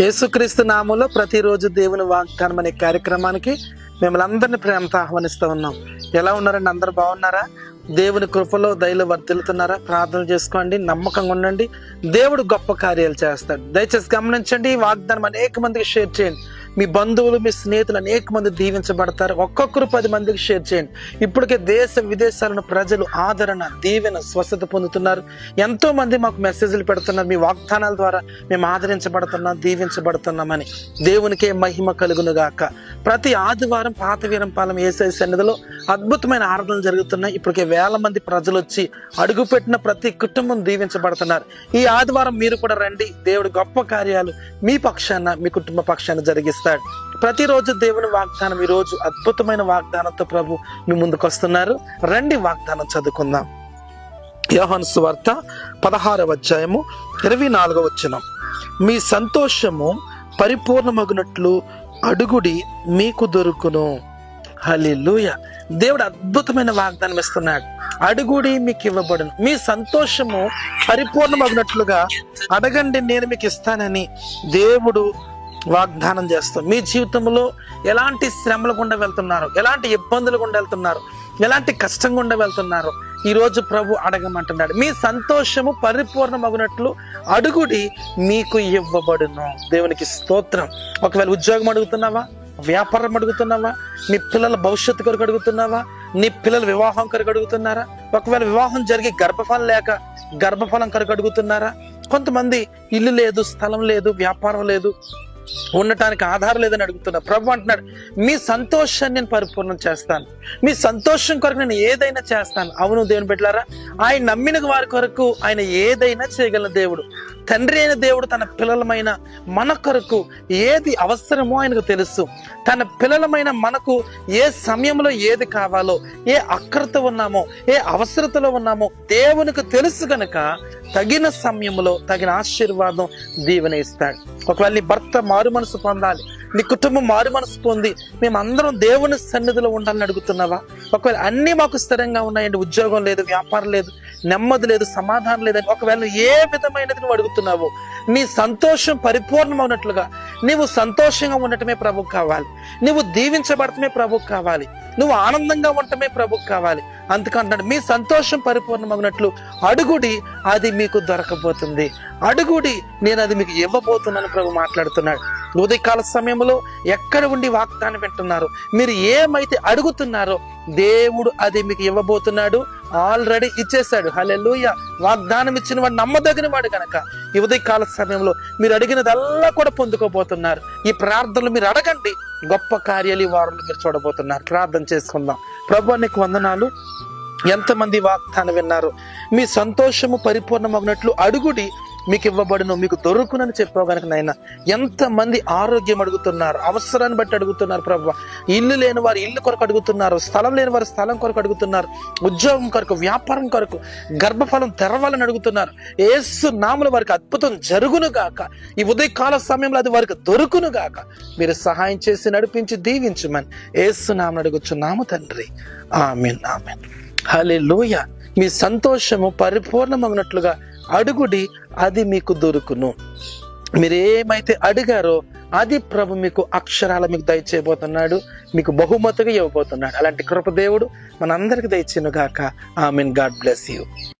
యేసుక్రీస్తు నామములో ప్రతిరోజు దేవుని వాగ్దానం అనే కార్యక్రమానికి మిమ్మల్ని అందరినీ ప్రేమతో ఆహ్వానిస్తూ ఉన్నాం. ఎలా ఉన్నారండి? అందరు బాగున్నారా? దేవుని కృపలో దయలో వర్ధిల్లుతున్నారా? ప్రార్థన చేసుకోండి, నమ్మకంగా ఉండండి. దేవుడు గొప్ప కార్యాలు చేస్తాడు. దయచేసి గమనించండి. ఈ వాగ్దానం అనేక మందికి షేర్ చేయండి. మీ బంధువులు, మీ స్నేహితులు అనేక మంది దీవించబడతారు. ఒక్కొక్కరు 10 మందికి షేర్ చేయండి. ఇప్పటికే దేశ విదేశాలను ప్రజలు ఆదరణ, దీవెన, స్వస్థత పొందుతున్నారు. ఎంతో మంది మాకు మెసేజ్లు పెడుతున్నారు. మీ వాగ్దానాల ద్వారా మేము ఆదరించబడుతున్నాం, దీవించబడుతున్నామని. దేవునికే మహిమ కలుగును గాక. ప్రతి ఆదివారం పాత వీరంపాలెం యేసయ్య సన్నిధిలో అద్భుతమైన ఆరాధనలు జరుగుతున్నాయి. ఇప్పటికే 1000 మంది ప్రజలు వచ్చి అడుగుపెట్టిన ప్రతి కుటుంబం దీవించబడుతున్నారు. ఈ ఆదివారం మీరు కూడా రండి. దేవుడు గొప్ప కార్యాలు మీ పక్షాన, మీ కుటుంబ పక్షాన జరిగిస్తాడు. ప్రతిరోజు దేవుని వాగ్దానం. ఈ రోజు అద్భుతమైన వాగ్దానంతో ప్రభు మీ ముందుకు వస్తున్నారు. రండి, వాగ్దానం చదువుకుందాం. యోహాను సువార్త 16వ అధ్యాయము 24వ వచనం. మీ సంతోషము పరిపూర్ణమగునట్లు అడుగుడి, మీకు దొరుకును. హల్లెలూయా. దేవుడు అద్భుతమైన వాగ్దానం ఇస్తున్నాడు. అడుగుడి, మీకు ఇవ్వబడును. మీ సంతోషము పరిపూర్ణమగినట్లుగా అడగండి, నేను మీకు ఇస్తానని దేవుడు వాగ్దానం చేస్తాం. మీ జీవితంలో ఎలాంటి శ్రమలు గుండా వెళ్తున్నారు, ఎలాంటి ఇబ్బందులు గుండా వెళ్తున్నారు, ఎలాంటి కష్టం గుండా వెళ్తున్నారు, ఈ రోజు ప్రభు అడగమంటున్నాడు. మీ సంతోషము పరిపూర్ణమగునట్లు అడుగుడి, మీకు ఇవ్వబడును. దేవునికి స్తోత్రం. ఒకవేళ ఉద్యోగం అడుగుతున్నావా, వ్యాపారం అడుగుతున్నావా, నీ పిల్లల భవిష్యత్తు కొరకు అడుగుతున్నావా, నీ పిల్లల వివాహం కొరకు అడుగుతున్నారా, ఒకవేళ వివాహం జరిగి గర్భఫలం లేక గర్భఫలం కొరకు అడుగుతున్నారా, కొంతమంది ఇల్లు లేదు, స్థలం లేదు, వ్యాపారం లేదు, ఉండటానికి ఆధారం లేదని అడుగుతున్నా. ప్రభు అంటున్నాడు, మీ సంతోషాన్ని నేను పరిపూర్ణం చేస్తాను, మీ సంతోషం కొరకు నేను ఏదైనా చేస్తాను. అవును దేవుని బిడ్డలారా, ఆయన నమ్మిన వారి కొరకు ఆయన ఏదైనా చేయగల దేవుడు. తండ్రి అయిన దేవుడు తన పిల్లలమైన మన కొరకు ఏది అవసరమో ఆయనకు తెలుసు. తన పిల్లలమైన మనకు ఏ సమయంలో ఏది కావాలో, ఏ అక్కరతో ఉన్నామో, ఏ అవసరతలో ఉన్నామో దేవునికి తెలుసు గనక తగిన సమయంలో తగిన ఆశీర్వాదం దీవెన ఇస్తాడు. ఒకవేళ నీ భర్త మారు మనసు పొందాలి, నీ కుటుంబం మారు మనసు పొంది మేమందరం దేవుని సన్నిధిలో ఉండాలని అడుగుతున్నావా? ఒకవేళ అన్ని మాకు స్థిరంగా ఉన్నాయండి, ఉద్యోగం లేదు, వ్యాపారం లేదు, నెమ్మది లేదు, సమాధానం లేదని ఒకవేళ ఏ విధమైనది నువ్వు అడుగుతున్నావో, నీ సంతోషం పరిపూర్ణమవునట్లుగా నీవు సంతోషంగా ఉండటమే ప్రభుకు కావాలి, నువ్వు దీవించబడటమే ప్రభుకు కావాలి, నువ్వు ఆనందంగా ఉండటమే ప్రభుకు కావాలి. అందుకంటున్నాడు, మీ సంతోషం పరిపూర్ణమగినట్లు అడుగుడి, అది మీకు దొరకబోతుంది. అడుగుడి, నేను అది మీకు ఇవ్వబోతున్నాను ప్రభు మాట్లాడుతున్నాడు. ఉదయకాల సమయంలో ఎక్కడ ఉండి వాగ్దానం వింటున్నారు, మీరు ఏమైతే అడుగుతున్నారో దేవుడు అది మీకు ఇవ్వబోతున్నాడు. ఆల్రెడీ ఇచ్చేశాడు. హల్లెలూయా. వాగ్దానం ఇచ్చిన వాడు నమ్మదగిన వాడు కనుక ఈ ఉదయకాల సమయంలో మీరు అడిగినదల్లా కూడా పొందుకోబోతున్నారు. ఈ ప్రార్థనలు మీరు అడగండి, గొప్ప కార్యాలు ఈ వారంలో మీరు చూడబోతున్నారు. ప్రార్థన చేసుకుందాం. ప్రభువా నీకు వందనాలు. ఎంతమంది వాగ్దానం విన్నారు? మీ సంతోషము పరిపూర్ణమగినట్లు అడుగుడి, మీకు ఇవ్వబడును, మీకు దొరుకునని చెప్పావు కనుక నాయన, ఎంతమంది ఆరోగ్యం అడుగుతున్నారు, అవసరాన్ని బట్టి అడుగుతున్నారు ప్రభువా. ఇల్లు లేని వారు ఇల్లు కొరకు అడుగుతున్నారు, స్థలం లేని వారు స్థలం కొరకు అడుగుతున్నారు, ఉద్యోగం కొరకు, వ్యాపారం కొరకు, గర్భఫలం తెరవాలని అడుగుతున్నారు. యేసు నామములో వారికి అద్భుతం జరుగును గాక. ఈ ఉదయకాల సమయంలో అది వారికి దొరుకును గాక. మీరు సహాయం చేసి నడిపించి దీవించమని యేసు నామమున అడుగుచున్నాము తండ్రి. ఆమేన్, ఆమేన్. హల్లెలూయా. మీ సంతోషము పరిపూర్ణమగినట్లుగా అడుగుడి, అది మీకు దొరుకును. మీరు ఏమైతే అడిగారో అది ప్రభు మీకు అక్షరాల మీకు దయచేయబోతున్నాడు, మీకు బహుమతిగా ఇవ్వబోతున్నాడు. అలాంటి కృప దేవుడు మనందరికి దయచేయును గాక. ఆమేన్. God bless you.